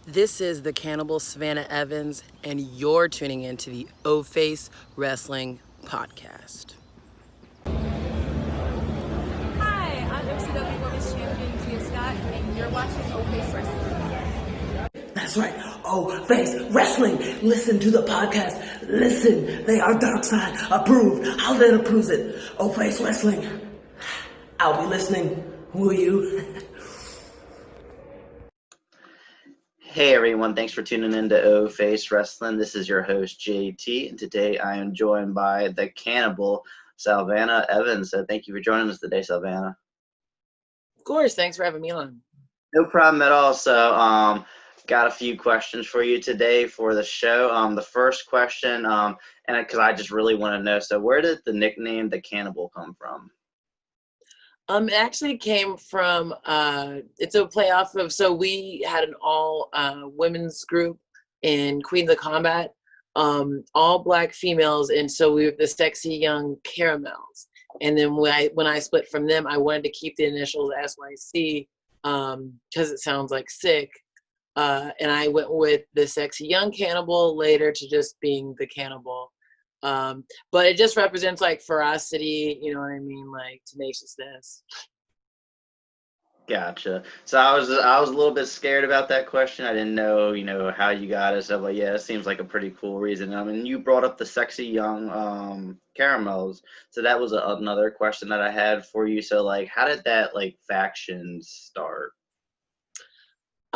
This is the Cannibal Savannah Evans, and you're tuning into the O-Face Wrestling Podcast. Hi, I'm MCW Women's Champion Gia Scott, and you're watching O-Face Wrestling. That's right. O-Face Wrestling. Listen to the podcast. Listen. They are Dark Side approved. Howden approves it. O-Face Wrestling. I'll be listening. Will you? Hey everyone, thanks for tuning in to O-Face Wrestling. This is your host JT, and today I am joined by the Cannibal, Savannah Evans. So thank you for joining us today, Savannah. Of course, thanks for having me on. No problem at all. So got a few questions for you today for the show. The first question, and because I just really want to know, so where did the nickname the Cannibal come from? It actually came from, it's a playoff of, so we had an all women's group in Queens of Combat, all Black females, and so we were the Sexy Young Caramels. And then when I split from them, I wanted to keep the initials SYC because it sounds like sick. And I went with the Sexy Young Cannibal later to just being the Cannibal. But it just represents like ferocity, you know what I mean, like tenaciousness. Gotcha. So I was a little bit scared about that question. I didn't know, how you got it. So like, yeah, it seems like a pretty cool reason. I mean, you brought up the Sexy Young Caramels. So that was another question that I had for you. So like, how did that like faction start?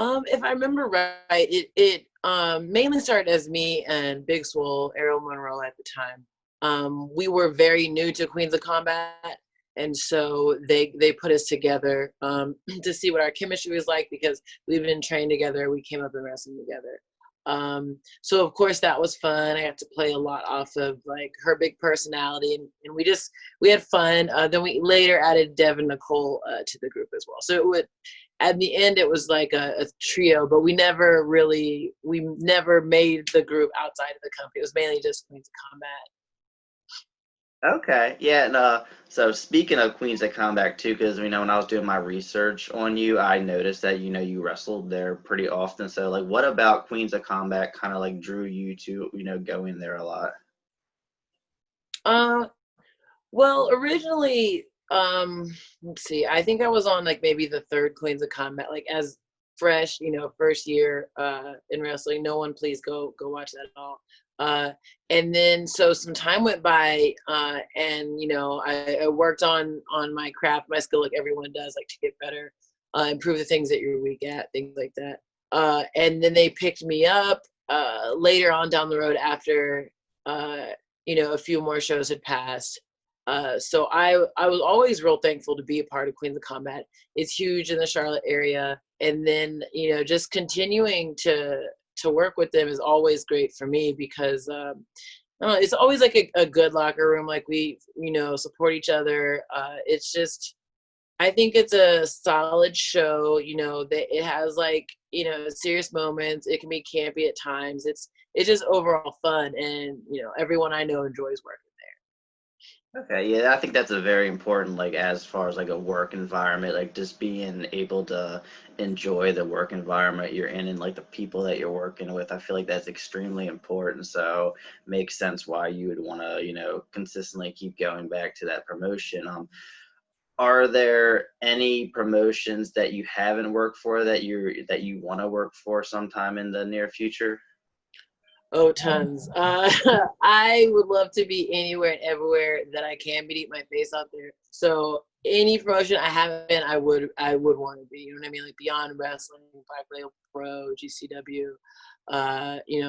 If I remember right, it mainly started as me and Big Swole, Errol Monroe at the time. We were very new to Queens of Combat, and so they put us together to see what our chemistry was like because we've been trained together. We came up in wrestling together. So of course that was fun. I got to play a lot off of like her big personality, and we had fun. Then we later added Dev and Nicole to the group as well. So it would. At the end, it was like a trio, but we never made the group outside of the company. It was mainly just Queens of Combat. Okay, yeah, and so speaking of Queens of Combat too, because when I was doing my research on you, I noticed that you wrestled there pretty often. So like, what about Queens of Combat kind of like drew you to go in there a lot? Well, originally, let's see, I think I was on like maybe the third Queens of Combat, like as fresh, first year in wrestling. No one, please go watch that at all. And then so some time went by, and I worked on my craft, my skill, like everyone does, like to get better, improve the things that you're weak at, things like that. And then they picked me up later on down the road after a few more shows had passed. So I was always real thankful to be a part of Queens of Combat. It's huge in the Charlotte area, and then just continuing to work with them is always great for me because it's always like a good locker room. Like we support each other. It's just I think it's a solid show. That it has like serious moments. It can be campy at times. It's just overall fun, and everyone I know enjoys working. Okay, yeah, I think that's a very important, like, as far as like a work environment, like just being able to enjoy the work environment you're in and like the people that you're working with. I feel like that's extremely important. So makes sense why you would want to, consistently keep going back to that promotion. Are there any promotions that you haven't worked for that you want to work for sometime in the near future? Oh, tons. I would love to be anywhere and everywhere that I can be to eat my face out there. So any promotion I haven't been, I would want to be. You know what I mean? Like Beyond Wrestling, Black Label Pro, GCW.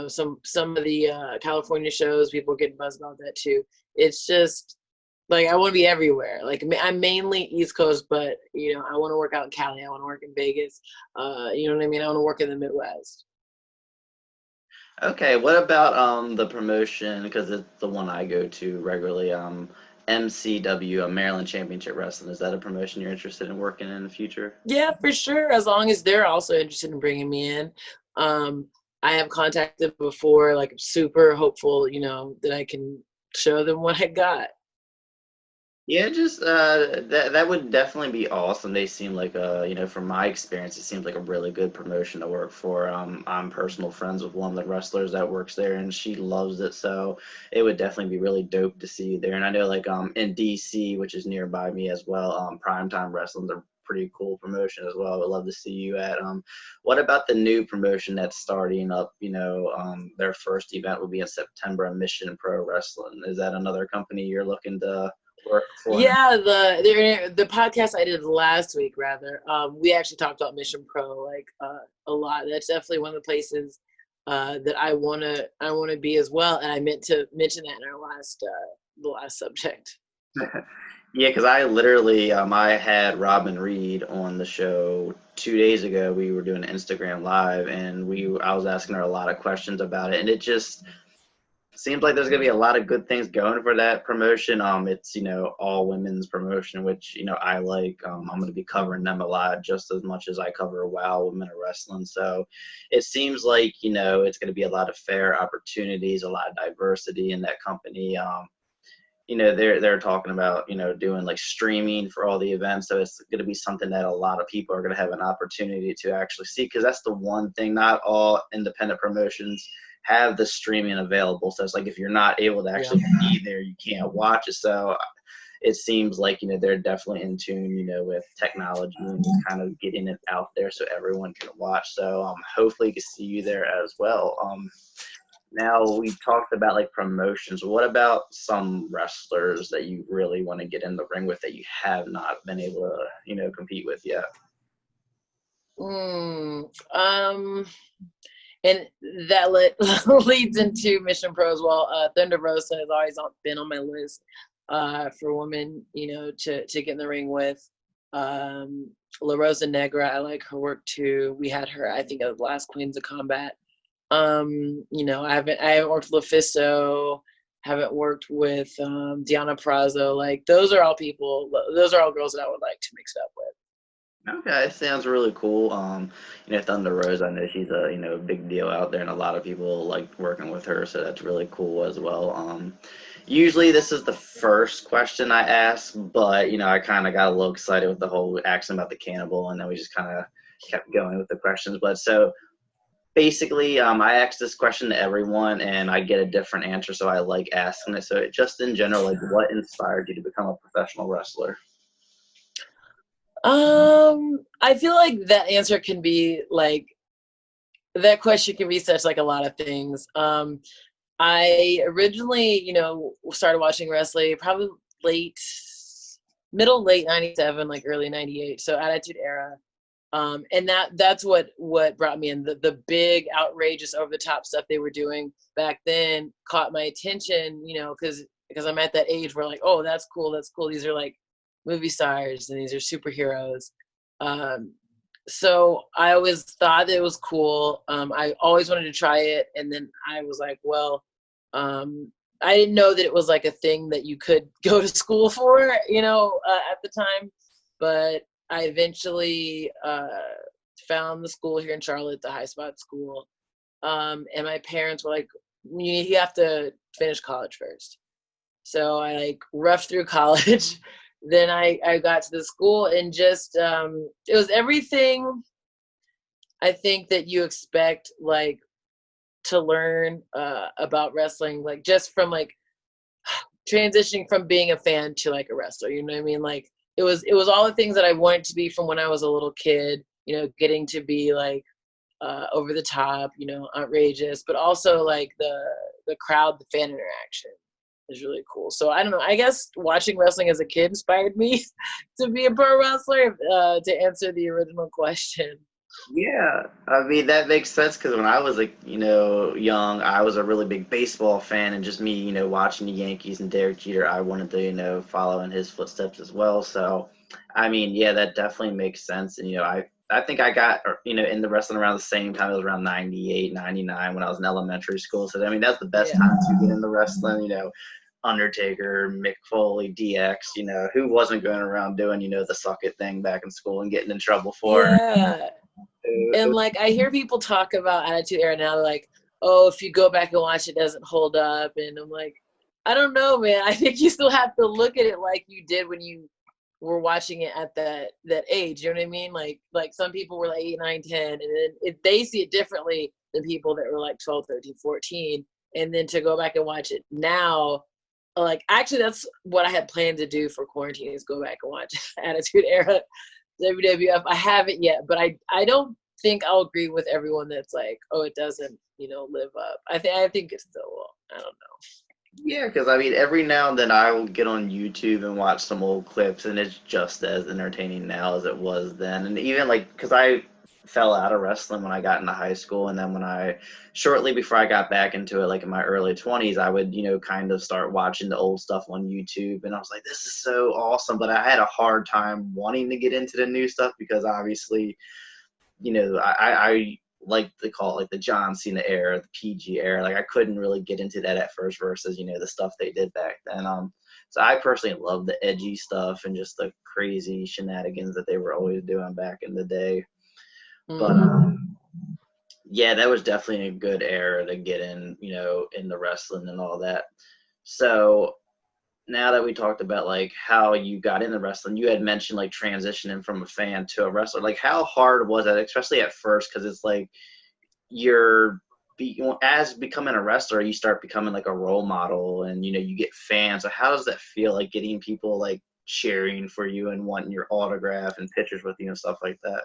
Some of the California shows, people get buzzed about that too. It's just like I want to be everywhere. Like I'm mainly East Coast, but I want to work out in Cali. I want to work in Vegas. You know what I mean? I want to work in the Midwest. Okay, what about the promotion, because it's the one I go to regularly, MCW, Maryland Championship Wrestling. Is that a promotion you're interested in working in the future? Yeah, for sure. As long as they're also interested in bringing me in. I have contacted before, like I'm super hopeful, that I can show them what I got. Yeah, just that would definitely be awesome. They seem like from my experience, it seems like a really good promotion to work for. I'm personal friends with one of the wrestlers that works there, and she loves it. So it would definitely be really dope to see you there. And I know like in DC, which is nearby me as well, Primetime Wrestling's a pretty cool promotion as well. I would love to see you at. What about the new promotion that's starting up? Their first event will be in September, Mission Pro Wrestling. Is that another company you're looking to work for? Yeah, the podcast I did last week, rather, we actually talked about Mission Pro like a lot. That's definitely one of the places that I wanna be as well. And I meant to mention that in our the last subject. Yeah, because I literally I had Robin Reed on the show 2 days ago. We were doing an Instagram live, and I was asking her a lot of questions about it, and it just seems like there's gonna be a lot of good things going for that promotion. It's all women's promotion, which I like. I'm gonna be covering them a lot, just as much as I cover WoW Women of Wrestling. So it seems like it's gonna be a lot of fair opportunities, a lot of diversity in that company. They're talking about doing like streaming for all the events, so it's going to be something that a lot of people are going to have an opportunity to actually see, because that's the one thing not all independent promotions have the streaming available. So it's like if you're not able to actually be there, you can't watch it. So it seems like they're definitely in tune with technology and just kind of getting it out there so everyone can watch. So hopefully you can see you there as well. Now we talked about like promotions. What about some wrestlers that you really want to get in the ring with that you have not been able to, compete with yet? And that leads into Mission Pro as well. Thunder Rosa has always been on my list for women, to get in the ring with. La Rosa Negra, I like her work too. We had her, I think, at the last Queens of Combat. I haven't worked with LuFisto, haven't worked with Deanna Prazo. Like those are all girls that I would like to mix it up with. Okay, it sounds really cool. Thunder Rose, I know she's a big deal out there, and a lot of people like working with her, so that's really cool as well. Usually this is the first question I ask, but I kind of got a little excited with the whole accent about the Cannibal, and then we just kind of kept going with the questions. But so basically, I ask this question to everyone, and I get a different answer, so I like asking it. So just in general, like what inspired you to become a professional wrestler? I feel like that answer can be like that question can be such like a lot of things. I originally, started watching wrestling probably late 97, like early 98. So Attitude Era. And that's what brought me in. The big outrageous over the top stuff they were doing back then caught my attention, because I'm at that age where like, oh, that's cool. These are like movie stars and these are superheroes. So I always thought that it was cool. I always wanted to try it. And then I was like, well, I didn't know that it was like a thing that you could go to school for, at the time. But I eventually found the school here in Charlotte, the High Spot School. And my parents were like, you have to finish college first. So I like roughed through college. Then I got to the school, and just it was everything I think that you expect like to learn about wrestling, like just from like transitioning from being a fan to like a wrestler, you know what I mean? Like it was all the things that I wanted to be from when I was a little kid, getting to be like over the top, outrageous, but also like the crowd, the fan interaction is really cool. So I don't know, I guess watching wrestling as a kid inspired me to be a pro wrestler, to answer the original question. Yeah, I mean that makes sense, because when I was like young, I was a really big baseball fan, and just me watching the Yankees and Derek Jeter, I wanted to follow in his footsteps as well. So I mean, yeah, that definitely makes sense. And I think I got in the wrestling around the same time. It was around 98, 99 when I was in elementary school. So I mean that's the best time to get into wrestling. Undertaker, Mick Foley, DX, who wasn't going around doing, the suck it thing back in school and getting in trouble for it. Yeah. And like I hear people talk about Attitude Era now, like, oh, if you go back and watch it, doesn't hold up. And I'm like, I don't know, man. I think you still have to look at it like you did when you were watching it at that age. You know what I mean? Like some people were like 8, 9, 10, and then if they see it differently than people that were like 12, 13, 14. And then to go back and watch it now, like actually that's what I had planned to do for quarantine, is go back and watch Attitude Era WWF. I haven't yet, but I don't think I'll agree with everyone that's like, oh, it doesn't, live up. I think it still will. I don't know. Yeah, because I mean, every now and then I will get on YouTube and watch some old clips, and it's just as entertaining now as it was then. And even like, because I fell out of wrestling when I got into high school, and then shortly before I got back into it, like in my early 20s, I would, kind of start watching the old stuff on YouTube, and I was like, this is so awesome. But I had a hard time wanting to get into the new stuff because obviously, I like to call it like the John Cena era, the PG era. Like I couldn't really get into that at first versus, the stuff they did back then. So I personally love the edgy stuff and just the crazy shenanigans that they were always doing back in the day. But yeah, that was definitely a good era to get in, in the wrestling and all that. So now that we talked about like how you got into wrestling, you had mentioned like transitioning from a fan to a wrestler. Like how hard was that, especially at first? Because it's like as becoming a wrestler, you start becoming like a role model, and you get fans. So how does that feel, like getting people like cheering for you and wanting your autograph and pictures with you and stuff like that?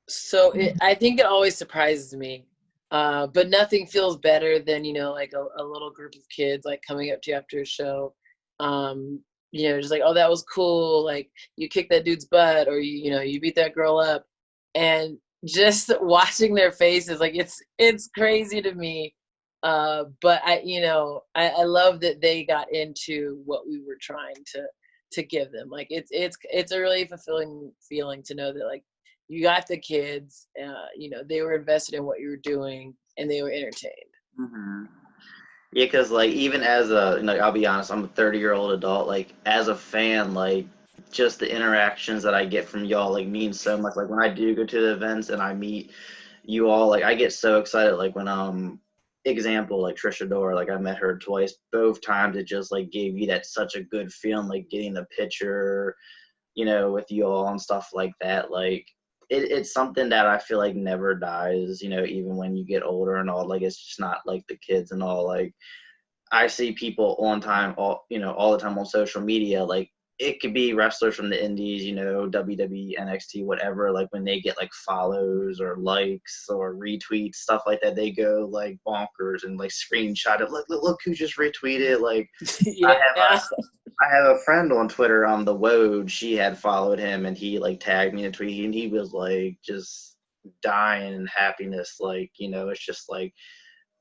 So I think it always surprises me. But nothing feels better than, like a little group of kids like coming up to you after a show. Just like, oh, that was cool. Like you kicked that dude's butt, or you beat that girl up, and just watching their faces, like it's crazy to me. But I love that they got into what we were trying to give them. Like it's a really fulfilling feeling to know that like you got the kids, they were invested in what you were doing and they were entertained. Mm-hmm. Yeah, because like even as I'll be honest, I'm a 30-year-old adult. Like as a fan, like just the interactions that I get from y'all like means so much. Like when I do go to the events and I meet you all, like I get so excited. Like when example like Trisha Dora, like I met her twice. Both times it just like gave you that such a good feeling, like getting the picture, with you all and stuff like that. Like it's something that I feel like never dies, even when you get older and all. Like it's just not like the kids and all. Like I see people all the time on social media. Like it could be wrestlers from the indies, WWE, NXT, whatever. Like when they get like follows or likes or retweets, stuff like that, they go like bonkers and like screenshot it. Look who just retweeted. Like Yeah. I have a friend on Twitter, the Wode. She had followed him, and he like tagged me in a tweet, and he was like just dying in happiness. Like it's just like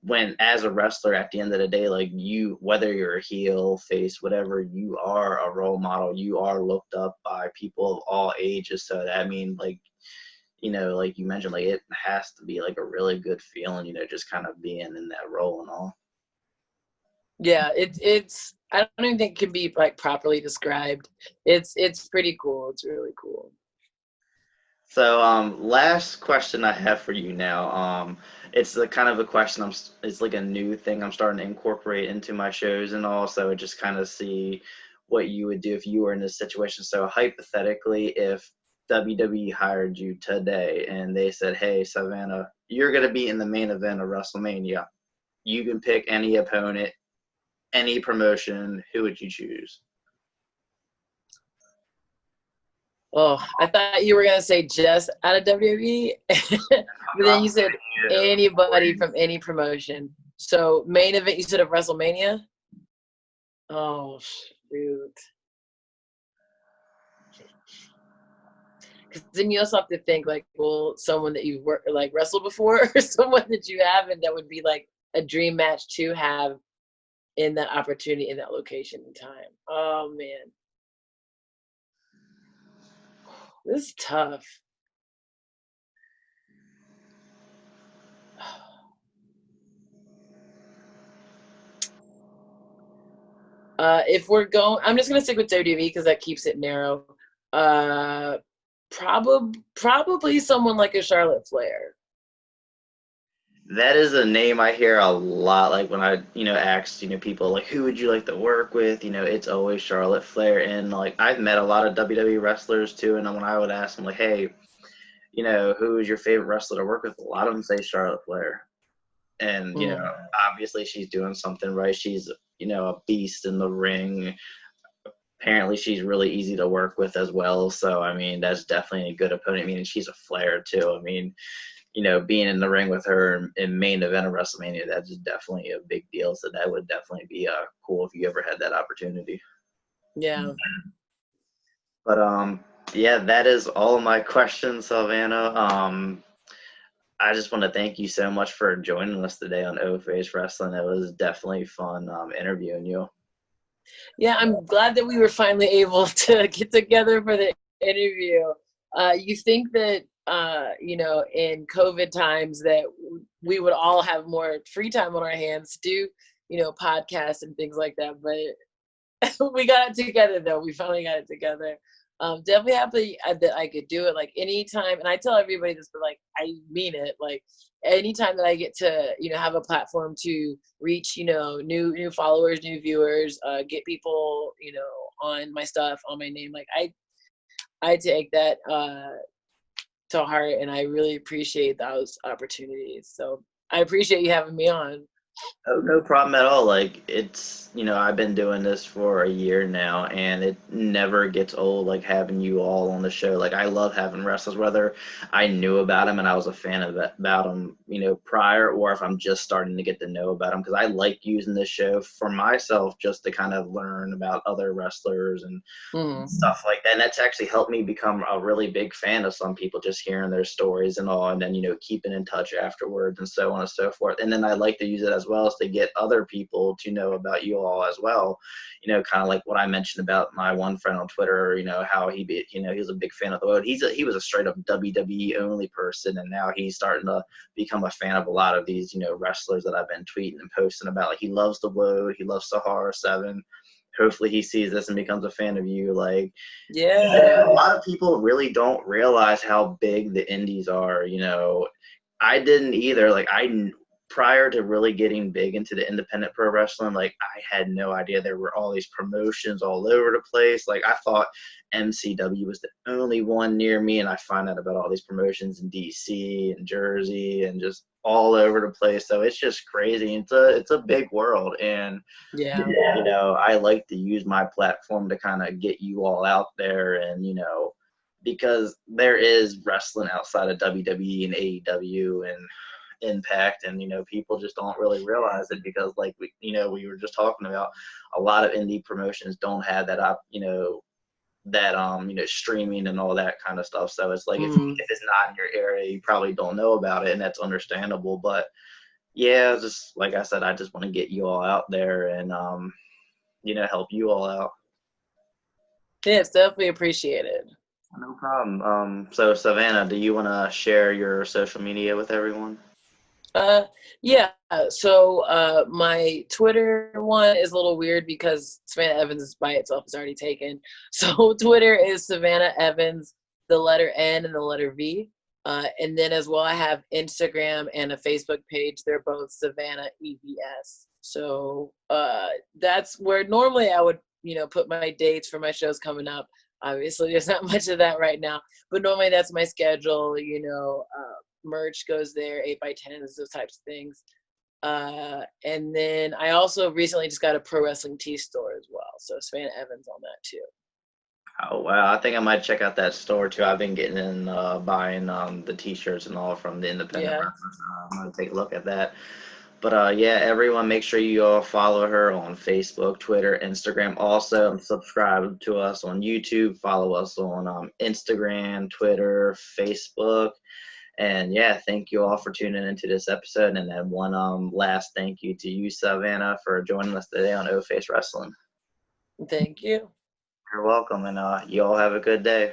when as a wrestler, at the end of the day, like whether you're a heel, face, whatever, you are a role model. You are looked up by people of all ages. So that, I mean, like like you mentioned, like it has to be like a really good feeling, just kind of being in that role and all. Yeah, it's I don't even think it can be like properly described. It's pretty cool. It's really cool. So last question I have for you now. It's the kind of a question it's like a new thing I'm starting to incorporate into my shows and all. So just kind of see what you would do if you were in this situation. So hypothetically, if WWE hired you today and they said, hey, Savannah, you're going to be in the main event of WrestleMania. You can pick any opponent, any promotion. Who would you choose? Oh, I thought you were gonna say just out of WWE, but then you said anybody from any promotion. So main event, you said of WrestleMania. Oh shoot! Because then you also have to think like, well, someone that you've like wrestled before, or someone that you haven't, that would be like a dream match to have in that opportunity, in that location and time. Oh man, this is tough. If we're going, I'm just gonna stick with WWE because that keeps it narrow. Probably someone like a Charlotte Flair. That is a name I hear a lot. Like when I, ask, people like, who would you like to work with? It's always Charlotte Flair. And like I've met a lot of WWE wrestlers too. And then when I would ask them like, hey, who is your favorite wrestler to work with? A lot of them say Charlotte Flair. And, Mm. obviously she's doing something right. She's, a beast in the ring. Apparently she's really easy to work with as well. So, I mean, that's definitely a good opponent. I mean, she's a Flair too. I mean, being in the ring with her in main event of WrestleMania, that's definitely a big deal. So that would definitely be cool if you ever had that opportunity. Yeah. But yeah, that is all of my questions, Savannah. I just want to thank you so much for joining us today on O Face Wrestling. It was definitely fun interviewing you. Yeah, I'm glad that we were finally able to get together for the interview. You think that, in COVID times that we would all have more free time on our hands to do, podcasts and things like that. But we got it together, though. We finally got it together. Definitely happy that I could do it like anytime. And I tell everybody this, but like, I mean it. Like, anytime that I get to, have a platform to reach, new followers, new viewers, get people, on my stuff, on my name. Like I take that to heart, and I really appreciate those opportunities. So I appreciate you having me on. Oh, no problem at all. Like it's, I've been doing this for a year now and it never gets old, like having you all on the show. Like I love having wrestlers, whether I knew about them and I was a fan of about them, prior, or if I'm just starting to get to know about them, because I like using this show for myself just to kind of learn about other wrestlers and Mm. stuff like that. And that's actually helped me become a really big fan of some people, just hearing their stories and all, and then, keeping in touch afterwards and so on and so forth. And then I like to use it as well as to get other people to know about you all as well. Kind of like what I mentioned about my one friend on Twitter, how he was a big fan of the world. He was a straight up WWE only person. And now he's starting to become a fan of a lot of these, wrestlers that I've been tweeting and posting about. Like he loves the Woad. He loves Sahara 7. Hopefully he sees this and becomes a fan of you. Like, Yeah. a lot of people really don't realize how big the indies are. I didn't either. Like, prior to really getting big into the independent pro wrestling, like I had no idea there were all these promotions all over the place. Like I thought MCW was the only one near me, and I find out about all these promotions in DC and Jersey and just all over the place. So it's just crazy. It's a big world, and Yeah. I like to use my platform to kind of get you all out there, and because there is wrestling outside of WWE and AEW and Impact, and people just don't really realize it, because like we were just talking about, a lot of indie promotions don't have that streaming and all that kind of stuff. So it's like, if it's not in your area, you probably don't know about it, and that's understandable. But yeah, just like I said, I just want to get you all out there and help you all out. Yeah, it's definitely appreciated. No problem. So Savannah, do you want to share your social media with everyone? Yeah. So my Twitter one is a little weird because Savannah Evans is by itself is already taken. So Twitter is Savannah Evans, the letter N and the letter V. And then as well, I have Instagram and a Facebook page. They're both Savannah EVS. So that's where normally I would, put my dates for my shows coming up. Obviously, there's not much of that right now, but normally that's my schedule. Merch goes there, 8x10s, those types of things. And then I also recently just got a pro wrestling tee store as well. So Savannah Evans on that too. Oh wow, I think I might check out that store too. I've been getting in buying the t-shirts and all from the independent wrestlers. I'm gonna take a look at that. But yeah, everyone, make sure you all follow her on Facebook, Twitter, Instagram. Also, subscribe to us on YouTube. Follow us on Instagram, Twitter, Facebook. And yeah, thank you all for tuning into this episode. And then one last thank you to you, Savannah, for joining us today on O Face Wrestling. Thank you. You're welcome, and you all have a good day.